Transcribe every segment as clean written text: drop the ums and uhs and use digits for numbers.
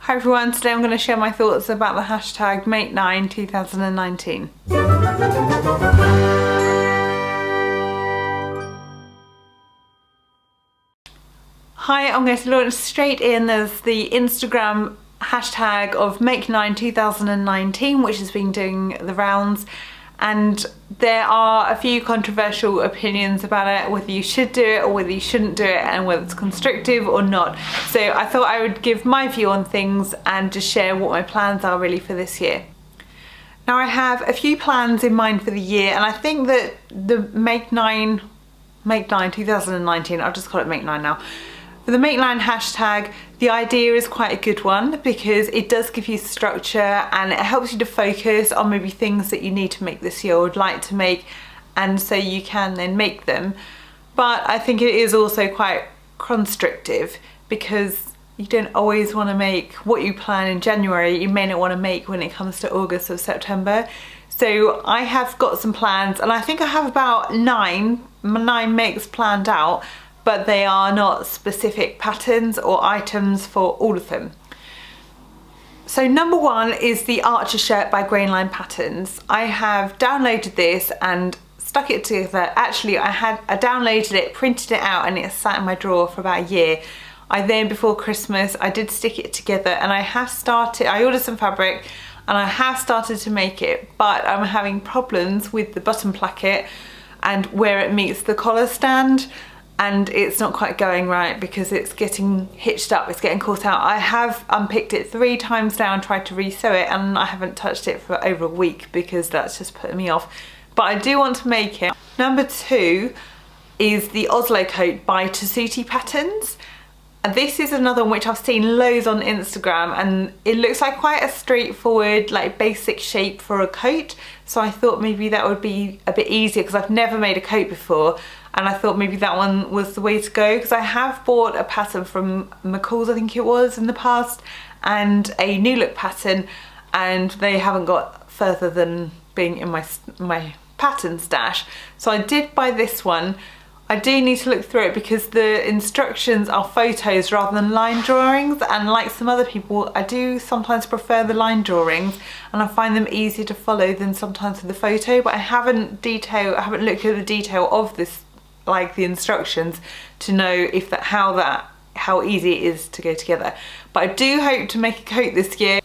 Hi everyone, today I'm going to share my thoughts about the hashtag Make9 2019. Hi, I'm going to launch straight in as the Instagram hashtag of Make9 2019, which has been doing the rounds. And there are a few controversial opinions about it, whether you should do it or whether you shouldn't do it, and whether it's constructive or not. So I thought I would give my view on things and just share what my plans are really for this year. Now I have a few plans in mind for the year, and I think that the Make9 2019, I'll just call it Make9 now. For the Make9 hashtag, the idea is quite a good one because it does give you structure and it helps you to focus on maybe things that you need to make this year or would like to make, and so you can then make them. But I think it is also quite constrictive because you don't always want to make what you plan in January, you may not want to make when it comes to August or September. So I have got some plans, and I think I have about nine makes planned out, but they are not specific patterns or items for all of them. So number one is the Archer shirt by Grainline Patterns. I have downloaded this and stuck it together. Actually, I downloaded it, printed it out, and it sat in my drawer for about a year. Before Christmas, I did stick it together, and I ordered some fabric and I have started to make it, but I'm having problems with the button placket and where it meets the collar stand. And it's not quite going right because it's getting hitched up, it's getting caught out. I have unpicked it 3 times now and tried to resew it, and I haven't touched it for over a week because that's just putting me off. But I do want to make it. Number 2 is the Oslo coat by Tessuti Patterns. And this is another one which I've seen loads on Instagram, and it looks like quite a straightforward, like basic shape for a coat. So I thought maybe that would be a bit easier because I've never made a coat before. And I thought maybe that one was the way to go, because I have bought a pattern from McCall's, I think it was, in the past, and a New Look pattern, and they haven't got further than being in my pattern stash. So I did buy this one. I do need to look through it because the instructions are photos rather than line drawings, and like some other people, I do sometimes prefer the line drawings and I find them easier to follow than sometimes with the photo, but I haven't looked at the detail of this, like the instructions, to know if how easy it is to go together. But I do hope to make a coat this year.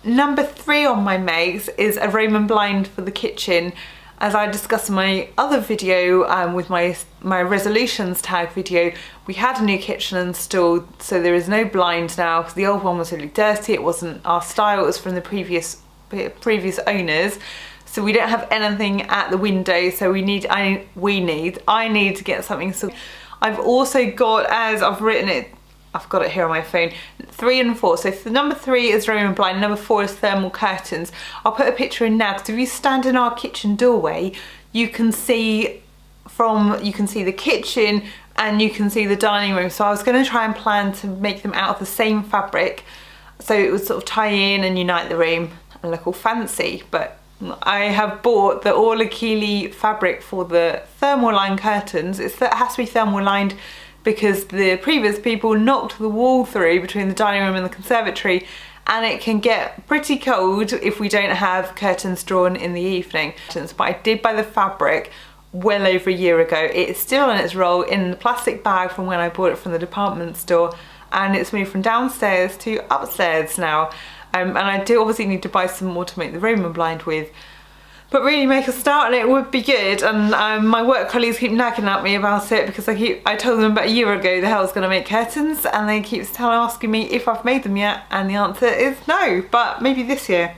Number 3 on my makes is a Roman blind for the kitchen. As I discussed in my other video with my resolutions tag video, we had a new kitchen installed, so there is no blind now because the old one was really dirty. It wasn't our style, it was from the previous owners. So we don't have anything at the window, so I need to get something. So I've also got, as I've written it, I've got it here on my phone, 3 and 4. So number 3 is Roman blind, number 4 is thermal curtains. I'll put a picture in now, because if you stand in our kitchen doorway, you can see the kitchen and you can see the dining room. So I was going to try and plan to make them out of the same fabric, so it would sort of tie in and unite the room and look all fancy. But I have bought the Orla Keeley fabric for the thermal line curtains. It has to be thermal lined because the previous people knocked the wall through between the dining room and the conservatory, and it can get pretty cold if we don't have curtains drawn in the evening. But I did buy the fabric well over a year ago. It's still on its roll in the plastic bag from when I bought it from the department store, and it's moved from downstairs to upstairs now. And I do obviously need to buy some more to make the Roman blind with. But really make a start and it would be good. And my work colleagues keep nagging at me about it because I told them about a year ago that I was going to make curtains, and they keep asking me if I've made them yet, and the answer is no, but maybe this year.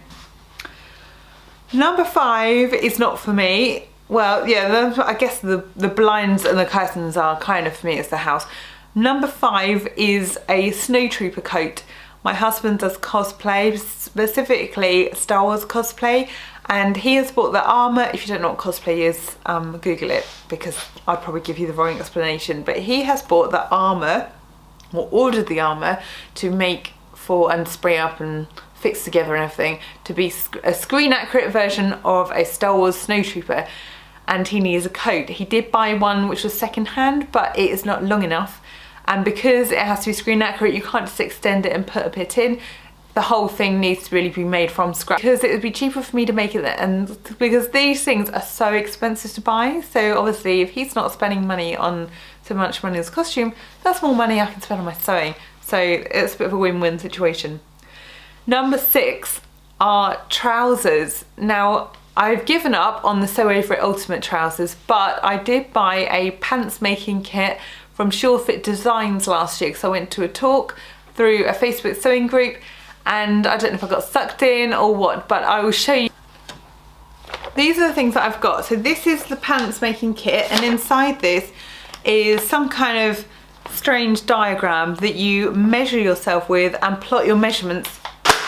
Number 5 is not for me. Well, yeah, I guess the blinds and the curtains are kind of for me as the house. Number 5 is a Snow Trooper coat. My husband does cosplay, specifically Star Wars cosplay, and he has bought the armour. If you don't know what cosplay is, Google it, because I'd probably give you the wrong explanation. But he has bought the armour, or ordered the armour, to make for and spray up and fix together and everything, to be a screen accurate version of a Star Wars Snow Trooper. And he needs a coat. He did buy one which was second hand, but it is not long enough. And because it has to be screen accurate, you can't just extend it and put a bit in. the whole thing needs to really be made from scratch, because it would be cheaper for me to make it, and because these things are so expensive to buy. So obviously if he's not spending money on so much money on his costume, that's more money I can spend on my sewing. So it's a bit of a win-win situation. Number 6 are trousers. Now, I've given up on the Sew Over It Ultimate trousers, but I did buy a pants making kit from Sure Fit Designs last year, because I went to a talk through a Facebook sewing group, and I don't know if I got sucked in or what, but I will show you. These are the things that I've got. So this is the pants making kit, and inside this is some kind of strange diagram that you measure yourself with and plot your measurements.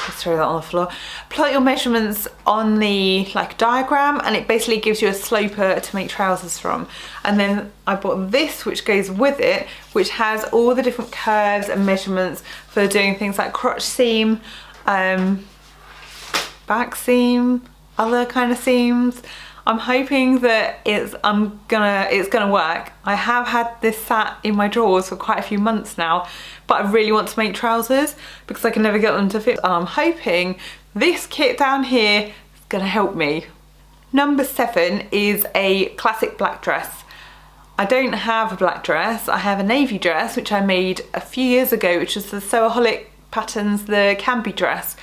Let's throw that on the floor. Plot your measurements on the diagram, and it basically gives you a sloper to make trousers from. And then I bought this, which goes with it, which has all the different curves and measurements for doing things like crotch seam, back seam, other kind of seams. I'm hoping that it's gonna work. I have had this sat in my drawers for quite a few months now, but I really want to make trousers because I can never get them to fit. And I'm hoping this kit down here is gonna help me. Number 7 is a classic black dress. I don't have a black dress. I have a navy dress, which I made a few years ago, which is the Sewaholic Patterns, the campy dress.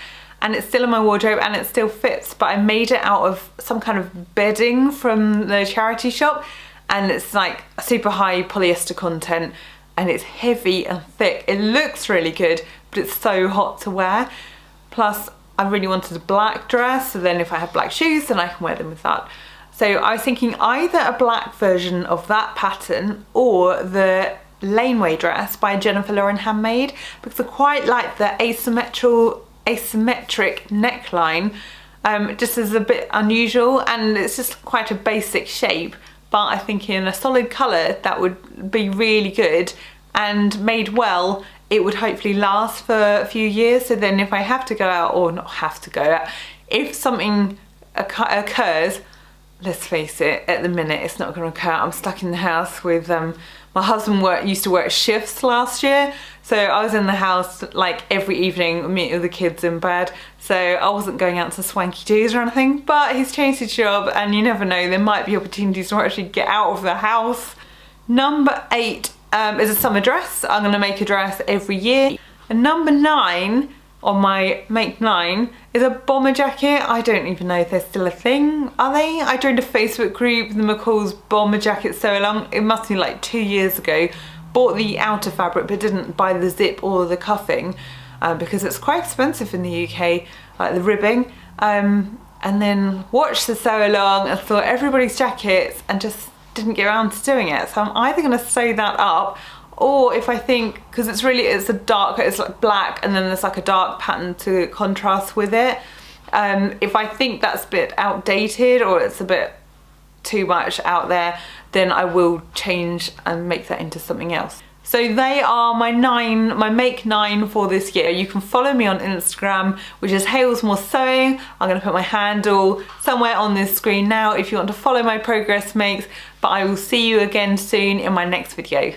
And it's still in my wardrobe and it still fits, but I made it out of some kind of bedding from the charity shop, and it's like super high polyester content, and it's heavy and thick. It looks really good, but it's so hot to wear. Plus I really wanted a black dress, so then if I have black shoes then I can wear them with that. So I was thinking either a black version of that pattern or the laneway dress by Jennifer Lauren Handmade, because I quite like the asymmetric neckline. Just is a bit unusual, and it's just quite a basic shape, but I think in a solid colour that would be really good, and made well it would hopefully last for a few years. So then if I have to go out, or not have to go out, if something occurs, let's face it, at the minute it's not going to occur. I'm stuck in the house with my husband used to work shifts last year, so I was in the house like every evening meeting the kids in bed, so I wasn't going out to swanky do's or anything. But he's changed his job, and you never know, there might be opportunities to actually get out of the house. Number 8 is a summer dress. I'm going to make a dress every year. And number 9 on my Make 9 is a bomber jacket. I don't even know if they're still a thing, are they? I joined a Facebook group, the McCall's bomber jacket so long, it must be like 2 years ago. Bought the outer fabric but didn't buy the zip or the cuffing because it's quite expensive in the UK, like the ribbing. And then watched the sew along and saw everybody's jackets and just didn't get around to doing it. So I'm either going to sew that up, or if I think, because it's a dark, it's like black and then there's like a dark pattern to contrast with it. If I think that's a bit outdated or it's a bit too much out there, then I will change and make that into something else. So they are my Make 9 for this year. You can follow me on Instagram, which is Hales More Sewing. I'm going to put my handle somewhere on this screen now if you want to follow my progress makes, but I will see you again soon in my next video.